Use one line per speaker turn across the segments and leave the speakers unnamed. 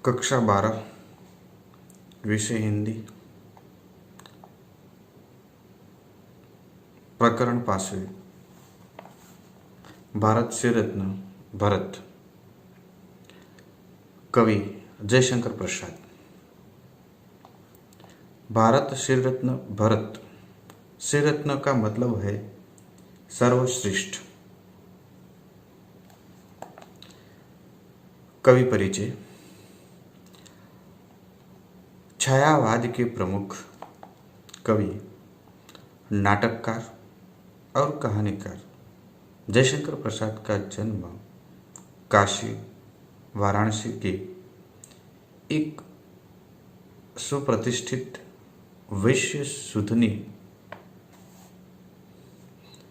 कक्षा 12 विषय हिंदी। प्रकरण 5वें। भारत श्री रत्न भरत। कवि जयशंकर प्रसाद। भारत श्री रत्न भरत। श्री रत्न का मतलब है सर्वश्रेष्ठ। कवि परिचय। छायावाद के प्रमुख कवि, नाटककार और कहानीकार जयशंकर प्रसाद का जन्म काशी वाराणसी के एक सुप्रतिष्ठित वैश्य सुधनी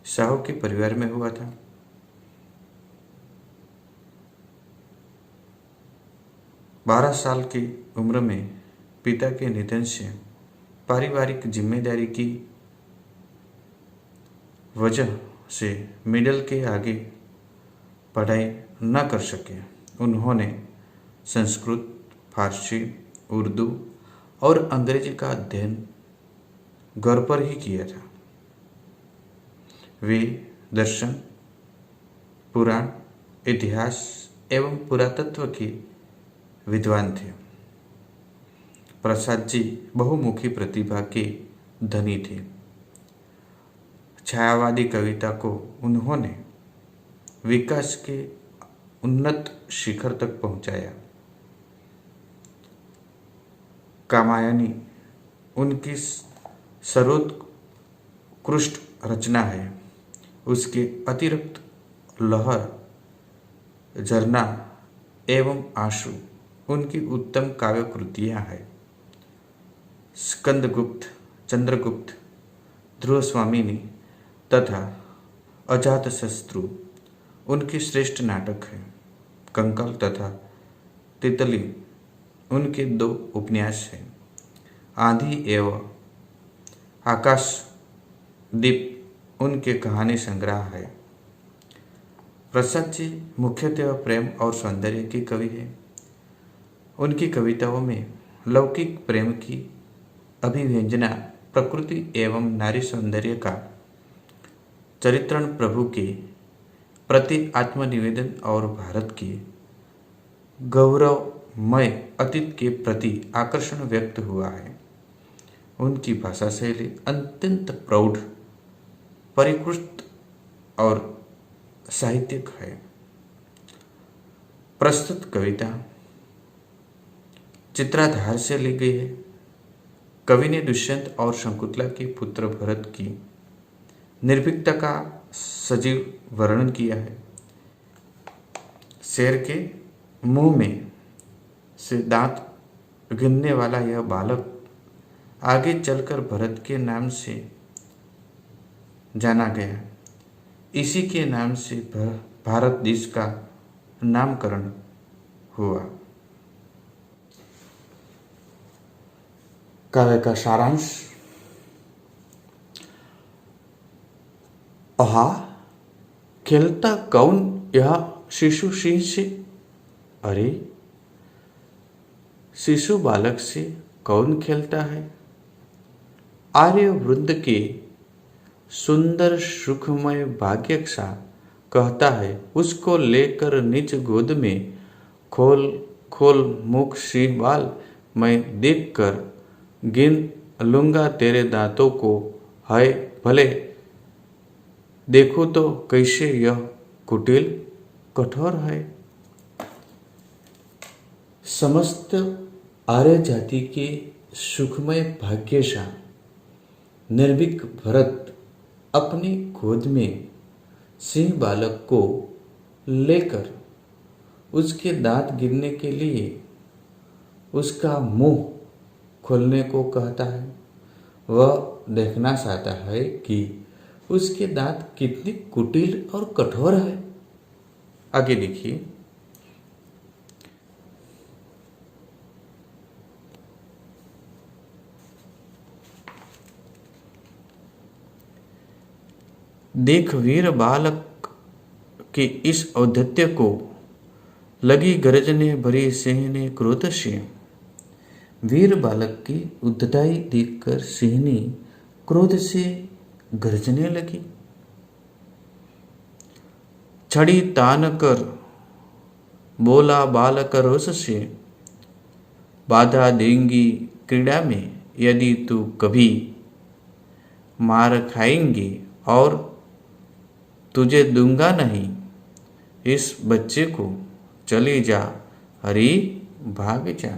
साहू के परिवार में हुआ था। बारह साल की उम्र में पिता के निधन से पारिवारिक जिम्मेदारी की वजह से मिडिल के आगे पढ़ाई न कर सके। उन्होंने संस्कृत, फारसी, उर्दू और अंग्रेजी का अध्ययन घर पर ही किया था। वे दर्शन, पुराण, इतिहास एवं पुरातत्व के विद्वान थे। प्रसाद जी बहुमुखी प्रतिभा के धनी थे। छायावादी कविता को उन्होंने विकास के उन्नत शिखर तक पहुंचाया। कामायनी उनकी सर्वोत्कृष्ट रचना है। उसके अतिरिक्त लहर, झरना एवं आंसू उनकी उत्तम काव्य कृतियां हैं। स्कंदगुप्त, चंद्रगुप्त, ध्रुवस्वामिनी तथा अजातशत्रु उनके श्रेष्ठ नाटक हैं। कंकाल तथा तितली उनके 2 उपन्यास हैं। आंधी एवं आकाशदीप उनके कहानी संग्रह है। प्रसाद जी मुख्यतः प्रेम और सौंदर्य के कवि हैं। उनकी कविताओं में लौकिक प्रेम की अभिव्यंजना, प्रकृति एवं नारी सौंदर्य का चरित्रण, प्रभु के प्रति आत्मनिवेदन और भारत के गौरवमय अतीत के प्रति आकर्षण व्यक्त हुआ है। उनकी भाषा शैली अत्यंत प्रौढ़, परिष्कृत और साहित्यिक है। प्रस्तुत कविता चित्राधार से ली गई है। कवि ने दुष्यंत और शकुंतला के पुत्र भरत की निर्भीकता का सजीव वर्णन किया है। शेर के मुंह में से दांत गिनने वाला यह बालक आगे चलकर भरत के नाम से जाना गया। इसी के नाम से भारत देश का नामकरण हुआ। काव्य का सारांश। आहा, खेलता कौन यह शिशु सिंह से? अरे, शिशु बालक से कौन खेलता है? आर्य वृंद के सुंदर सुखमय भाग्य सा कहता है, उसको लेकर निज गोद में खोल खोल मुख सी बाल, मैं देख कर गिन लूंगा तेरे दांतों को। है भले देखो तो कैसे यह कुटिल कठोर है। समस्त आर्य जाति के सुखमय भाग्यशा निर्भीक भरत अपनी गोद में सिंह बालक को लेकर उसके दांत गिनने के लिए उसका मुंह खोलने को कहता है। वह देखना चाहता है कि उसके दांत कितने कुटिल और कठोर है। आगे देखिए। देख वीर बालक के इस औद्धत्य को, लगी गरजने भरी सिंहनी क्रोध से। वीर बालक की उद्धताई देखकर सिंहनी क्रोध से गरजने लगी। छड़ी तान कर बोला बालक रोष से, बाधा देंगी क्रीड़ा में यदि तू कभी, मार खाएंगी और तुझे दूंगा नहीं इस बच्चे को, चली जा हरी भाग जा।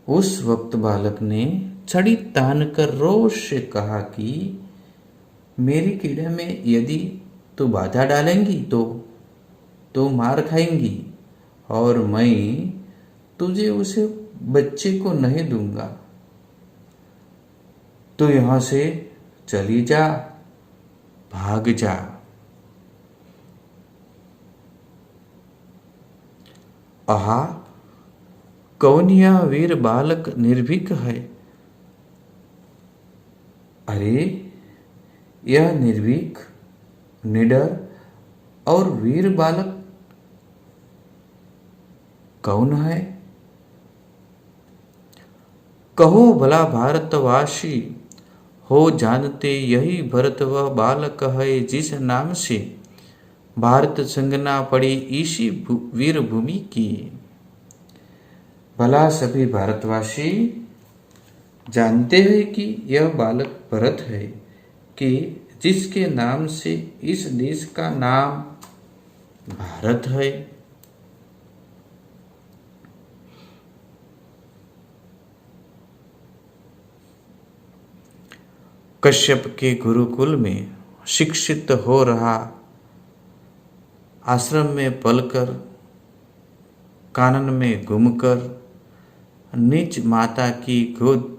उस वक्त बालक ने छड़ी तान कर रोष से कहा कि मेरी क्रीड़ा में यदि तू बाधा डालेंगी तो मार खाएंगी और मैं तुझे उसे बच्चे को नहीं दूंगा, तो यहां से चली जा भाग जा। आहा, कौन यह वीर बालक निर्भीक है। अरे, यह निर्भीक, निडर और वीर बालक कौन है। कहो भला भारतवासी हो जानते, यही भरत वह बालक है जिस नाम से भारत संगना पड़ी इसी वीर भूमि की। भला सभी भारतवासी जानते हैं कि यह बालक भरत है कि जिसके नाम से इस देश का नाम भारत है। कश्यप के गुरुकुल में शिक्षित हो रहा, आश्रम में पलकर, कानन में घूमकर, निज माता की गोद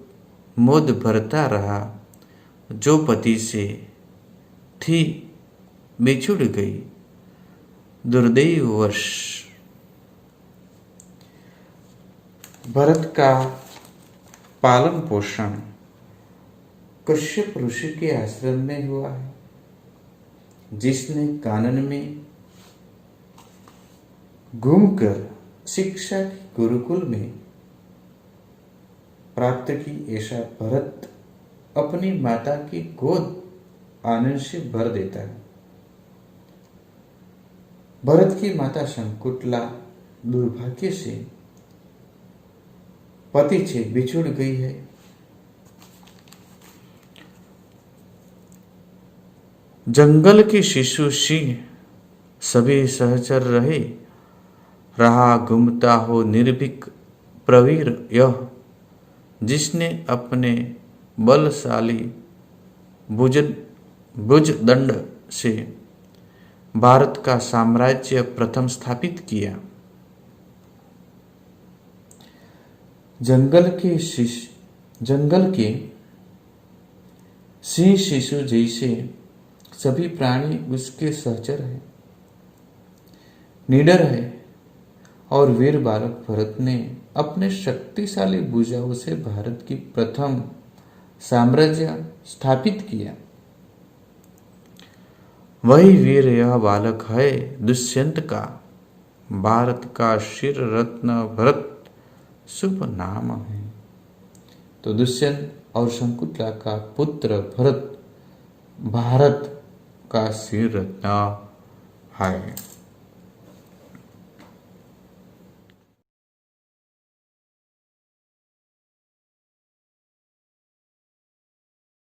मोद भरता रहा, जो पति से थी बिछुड़ गई दुर्दैववश। भरत का पालन पोषण कश्यप ऋषि के आश्रम में हुआ है, जिसने कानन में घूमकर शिक्षा की गुरुकुल में प्राप्त की। ऐसा भरत अपनी माता की गोद आनंद से भर देता है। भरत की माता शंकुतला दुर्भाग्य से पति से बिछुड़ गई है। जंगल के शिशु सिंह सभी सहचर रहा घूमता हो निर्भीक प्रवीर यह, जिसने अपने बलशाली भुजदंड से भारत का साम्राज्य प्रथम स्थापित किया। जंगल के सिंह शिशु जैसे सभी प्राणी उसके सहचर है, निडर है और वीर बालक भरत ने अपने शक्तिशाली भुजाओं से भारत की प्रथम साम्राज्य स्थापित किया। वही वीर यह बालक है दुष्यंत का, भारत का शिर रत्न भरत शुभ नाम है। तो दुष्यंत और शंकुतला का पुत्र भरत भारत का शिर रत्न है।